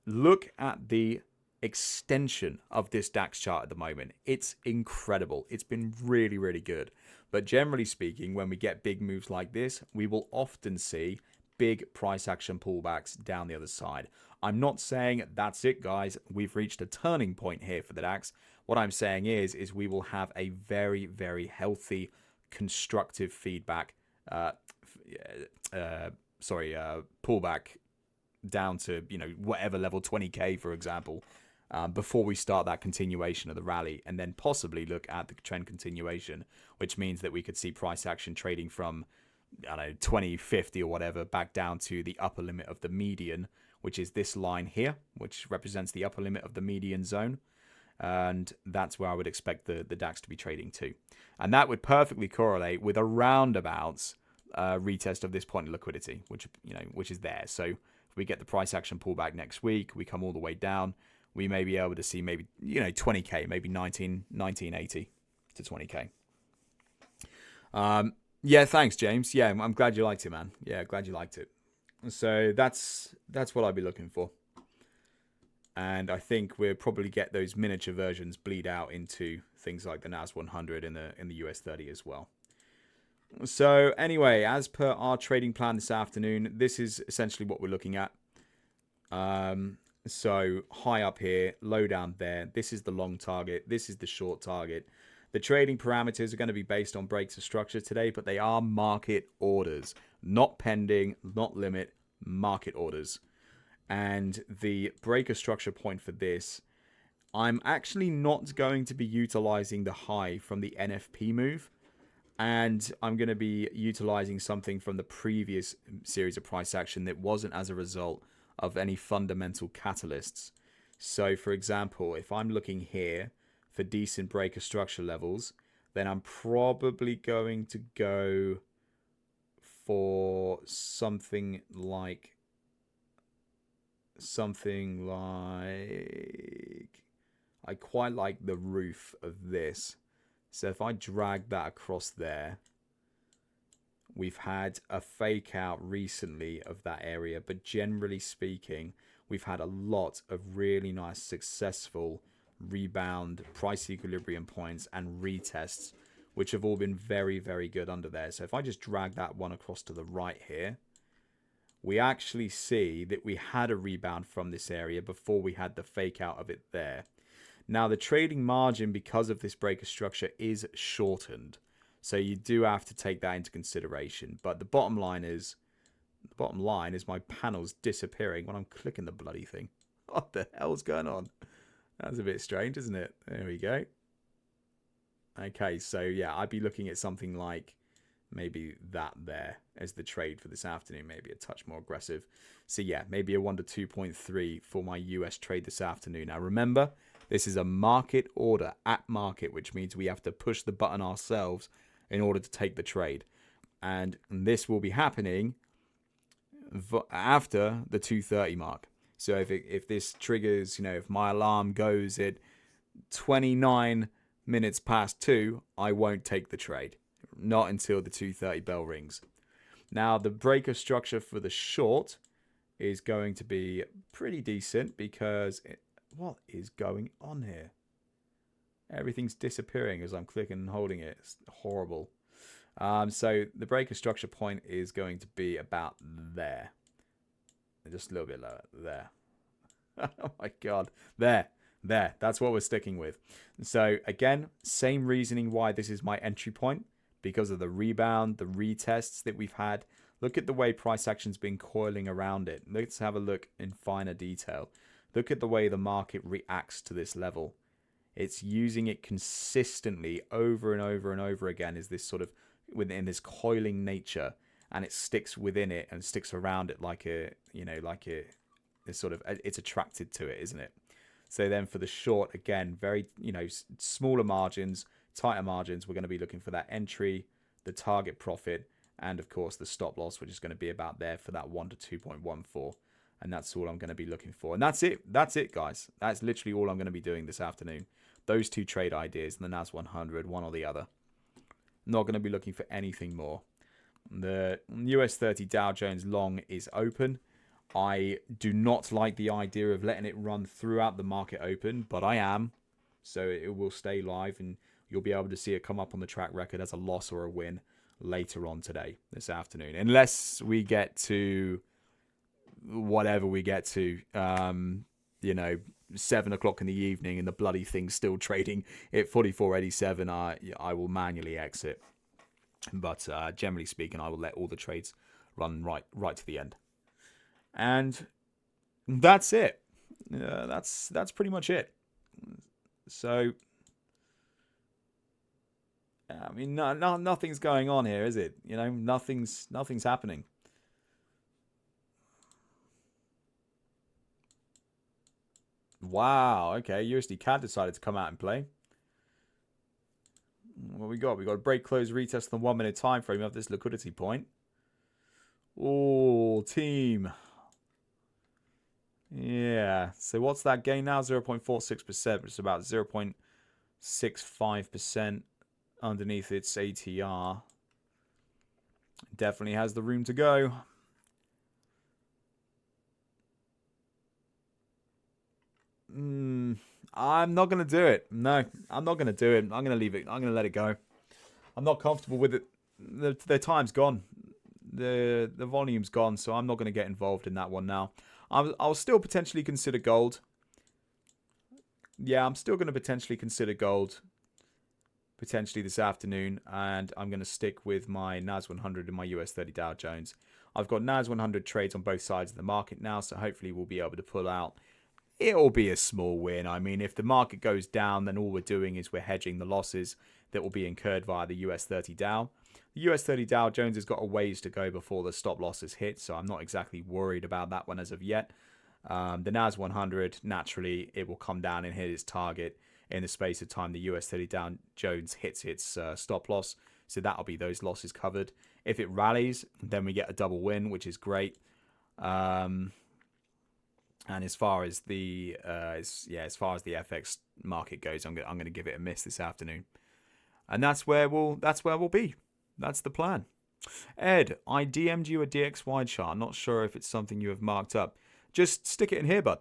Look at the extension of this DAX chart at the moment. It's incredible. It's been really, really good. But generally speaking, when we get big moves like this, we will often see big price action pullbacks down the other side. I'm not saying that's it, guys. We've reached a turning point here for the DAX. What I'm saying is we will have a very, very healthy, constructive feedback, pullback down to, whatever level, 20K, for example, before we start that continuation of the rally, and then possibly look at the trend continuation, which means that we could see price action trading from, 2050 or whatever, back down to the upper limit of the median, which is this line here, which represents the upper limit of the median zone. And that's where I would expect the DAX to be trading to. And that would perfectly correlate with a roundabouts retest of this point of liquidity, which is there. So if we get the price action pullback next week, we come all the way down, we may be able to see maybe, 20K, maybe 1980 to 20K. Yeah, thanks, James. Yeah, I'm glad you liked it, man. Yeah, glad you liked it. So that's what I'd be looking for. And I think we'll probably get those miniature versions bleed out into things like the NAS 100 in the US 30 as well. So anyway, as per our trading plan this afternoon, this is essentially what we're looking at. So high up here, low down there. This is the long target. This is the short target. The trading parameters are going to be based on breaks of structure today, but they are market orders, not pending, not limit, market orders. And the break of structure point for this, I'm actually not going to be utilizing the high from the NFP move. And I'm going to be utilizing something from the previous series of price action that wasn't as a result of any fundamental catalysts. So, for example, if I'm looking here for decent break of structure levels, then I'm probably going to go for something like I quite like the roof of this. So if I drag that across there, we've had a fake out recently of that area, but generally speaking, we've had a lot of really nice successful rebound price equilibrium points and retests, which have all been very, very good under there. So if I just drag that one across to the right here, we actually see that we had a rebound from this area before we had the fake out of it there. Now, the trading margin, because of this break of structure, is shortened. So you do have to take that into consideration. But the bottom line is my panel's disappearing when I'm clicking the bloody thing. What the hell's going on? That's a bit strange, isn't it? There we go. Okay, so yeah, I'd be looking at something like maybe that there as the trade for this afternoon, maybe a touch more aggressive. So yeah, maybe a 1 to 2.3 for my US trade this afternoon. Now remember, this is a market order at market, which means we have to push the button ourselves in order to take the trade. And this will be happening after the 2:30 mark. So if this triggers, if my alarm goes at 29 minutes past 2, I won't take the trade. Not until the 2:30 bell rings. Now, the breaker structure for the short is going to be pretty decent because what is going on here? Everything's disappearing as I'm clicking and holding it. It's horrible. So the breaker structure point is going to be about there. Just a little bit lower. There. Oh my God. There. That's what we're sticking with. So again, same reasoning why this is my entry point. Because of the rebound, the retests that we've had. Look at the way price action's been coiling around it. Let's have a look in finer detail. Look at the way the market reacts to this level. It's using it consistently over and over and over again is this sort of within this coiling nature, and it sticks within it and sticks around it like it's sort of, it's attracted to it, isn't it? So then for the short, again, very, smaller margins, tighter margins, we're going to be looking for that entry, the target profit, and of course the stop loss, which is going to be about there for that 1 to 2.14. And that's all I'm going to be looking for. And that's it. That's it, guys. That's literally all I'm going to be doing this afternoon. Those two trade ideas, and the NAS 100, one or the other. Not going to be looking for anything more. The US 30 Dow Jones long is open. I do not like the idea of letting it run throughout the market open, but I am. So it will stay live, and you'll be able to see it come up on the track record as a loss or a win later on today, this afternoon. Unless we get to whatever we get to, 7 o'clock in the evening and the bloody thing's still trading at 44.87, I will manually exit. But generally speaking, I will let all the trades run right to the end. And that's it. That's pretty much it. So, I mean, nothing's going on here, is it? Nothing's happening. Wow, okay, USD CAD decided to come out and play. What we got? We got a break, close, retest on the 1 minute time frame of this liquidity point. Oh, team. Yeah, so what's that gain now? 0.46%, which is about 0.65% underneath its ATR. Definitely has the room to go. I'm not going to do it. No, I'm not going to do it. I'm going to leave it. I'm going to let it go. I'm not comfortable with it. The time's gone. The volume's gone, so I'm not going to get involved in that one now. I'll still potentially consider gold. Yeah, I'm still going to potentially consider gold. Potentially this afternoon. And I'm going to stick with my NAS 100 and my US 30 Dow Jones. I've got NAS 100 trades on both sides of the market now, so hopefully we'll be able to pull out. It'll be a small win. I mean, if the market goes down, then all we're doing is we're hedging the losses that will be incurred via the US 30 Dow. The US 30 Dow Jones has got a ways to go before the stop losses hit, so I'm not exactly worried about that one as of yet. The NAS 100, naturally, it will come down and hit its target in the space of time the US 30 Dow Jones hits its stop loss. So that'll be those losses covered. If it rallies, then we get a double win, which is great. And as far as the FX market goes, I'm going to give it a miss this afternoon, and that's where we'll be. That's the plan. Ed, I DM'd you a DXY chart. Not sure if it's something you have marked up. Just stick it in here, bud.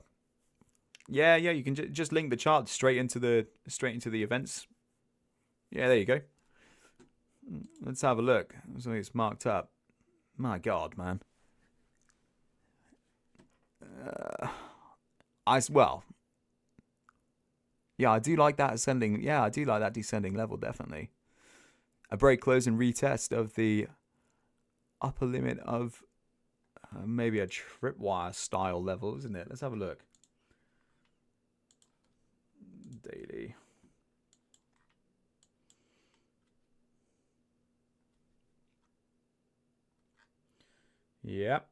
Yeah, you can just link the chart straight into the events. Yeah, there you go. Let's have a look. So it's marked up. My God, man. Yeah, I do like that ascending. Yeah, I do like that descending level, definitely. A break, close, and retest of the upper limit of maybe a tripwire style level, isn't it? Let's have a look. Daily. Yep.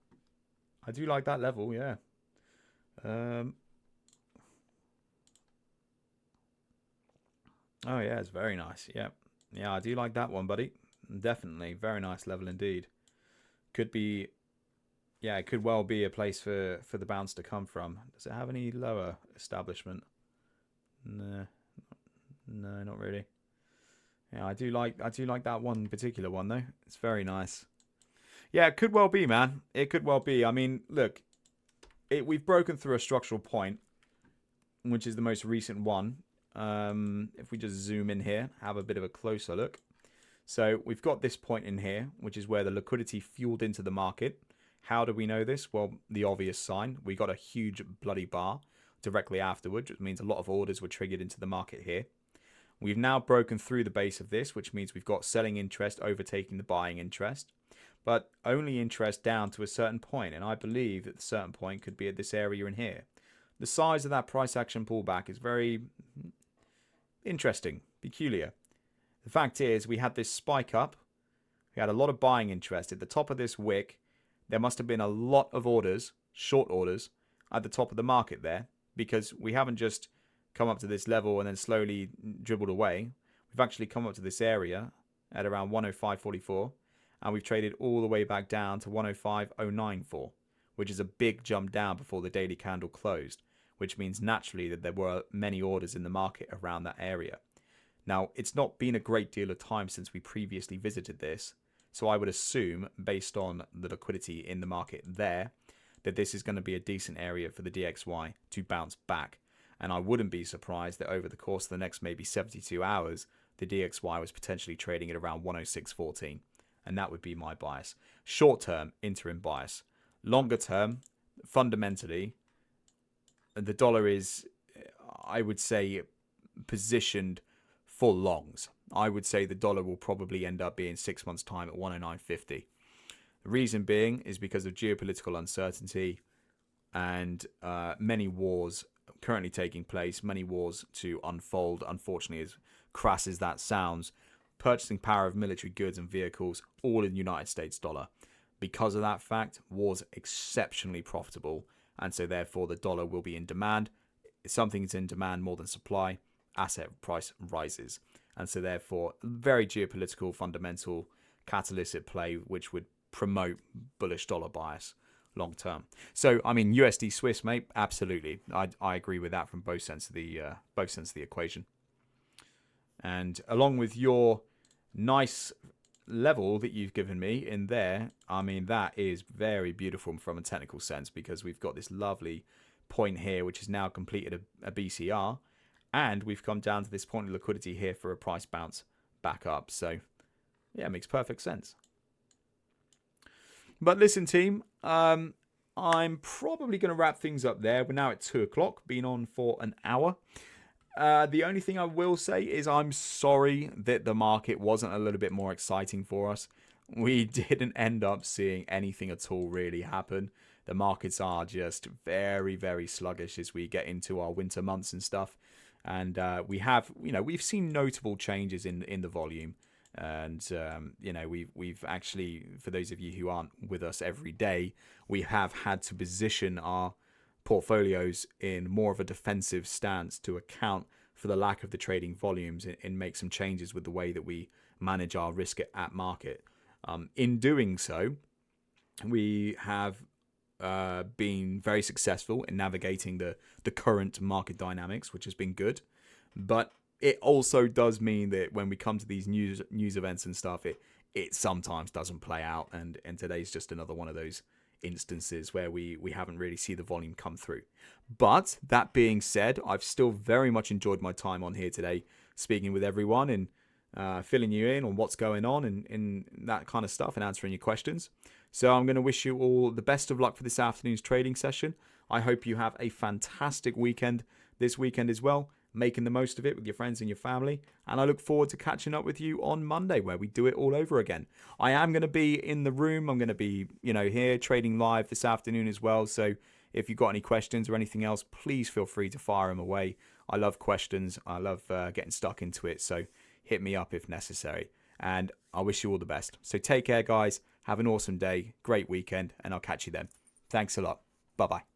I do like that level, yeah. Oh yeah, it's very nice. Yeah, I do like that one, buddy. Definitely. Very nice level indeed. Could be, yeah, it could well be a place for the bounce to come from. Does it have any lower establishment? No, no, not really. Yeah, I do like that one particular one though. It's very nice. Yeah, it could well be, man. It could well be. I mean, look, we've broken through a structural point, which is the most recent one. If we just zoom in here, have a bit of a closer look. So we've got this point in here, which is where the liquidity fueled into the market. How do we know this? Well, the obvious sign. We got a huge bloody bar directly afterwards, which means a lot of orders were triggered into the market here. We've now broken through the base of this, which means we've got selling interest overtaking the buying interest, but only interest down to a certain point. And I believe that the certain point could be at this area in here. The size of that price action pullback is very interesting, peculiar. The fact is, we had this spike up. We had a lot of buying interest. At the top of this wick, there must have been a lot of orders, short orders, at the top of the market there, because we haven't just come up to this level and then slowly dribbled away. We've actually come up to this area at around 105.44, and we've traded all the way back down to 105.094, which is a big jump down before the daily candle closed, which means naturally that there were many orders in the market around that area. Now, it's not been a great deal of time since we previously visited this, so I would assume, based on the liquidity in the market there, that this is going to be a decent area for the DXY to bounce back. And I wouldn't be surprised that over the course of the next maybe 72 hours, the DXY was potentially trading at around 106.14. And that would be my bias. Short term, interim bias. Longer term, fundamentally, the dollar is, I would say, positioned for longs. I would say the dollar will probably end up being 6 months' time at 109.50. The reason being is because of geopolitical uncertainty and many wars currently taking place, many wars to unfold, unfortunately, as crass as that sounds. Purchasing power of military goods and vehicles, all in United States dollar. Because of that fact, war's exceptionally profitable, and so therefore the dollar will be in demand. If something's in demand more than supply, asset price rises. And so therefore, very geopolitical fundamental catalyst at play, which would promote bullish dollar bias long term. So, I mean, USD Swiss, mate, absolutely. I agree with that from both sides of the equation. And along with your nice level that you've given me in there, I mean, that is very beautiful from a technical sense, because we've got this lovely point here, which is now completed a BCR. And we've come down to this point of liquidity here for a price bounce back up. So, yeah, it makes perfect sense. But listen, team, I'm probably going to wrap things up there. We're now at 2 o'clock, been on for an hour. The only thing I will say is I'm sorry that the market wasn't a little bit more exciting for us. We didn't end up seeing anything at all really happen. The markets are just very, very sluggish as we get into our winter months and stuff. And we've seen notable changes in the volume. And, we've actually, for those of you who aren't with us every day, we have had to position our portfolios in more of a defensive stance to account for the lack of the trading volumes and make some changes with the way that we manage our risk at market. In doing so, we have been very successful in navigating the current market dynamics, which has been good. But it also does mean that when we come to these news events and stuff, it sometimes doesn't play out. And today's just another one of those instances where we haven't really seen the volume come through. But that being said, I've still very much enjoyed my time on here today, speaking with everyone and filling you in on what's going on and that kind of stuff and answering your questions. So I'm going to wish you all the best of luck for this afternoon's trading session. I hope you have a fantastic weekend this weekend as well, making the most of it with your friends and your family. And I look forward to catching up with you on Monday, where we do it all over again. I am going to be in the room. I'm going to be, here trading live this afternoon as well. So if you've got any questions or anything else, please feel free to fire them away. I love questions. I love getting stuck into it. So hit me up if necessary. And I wish you all the best. So take care, guys. Have an awesome day. Great weekend. And I'll catch you then. Thanks a lot. Bye-bye.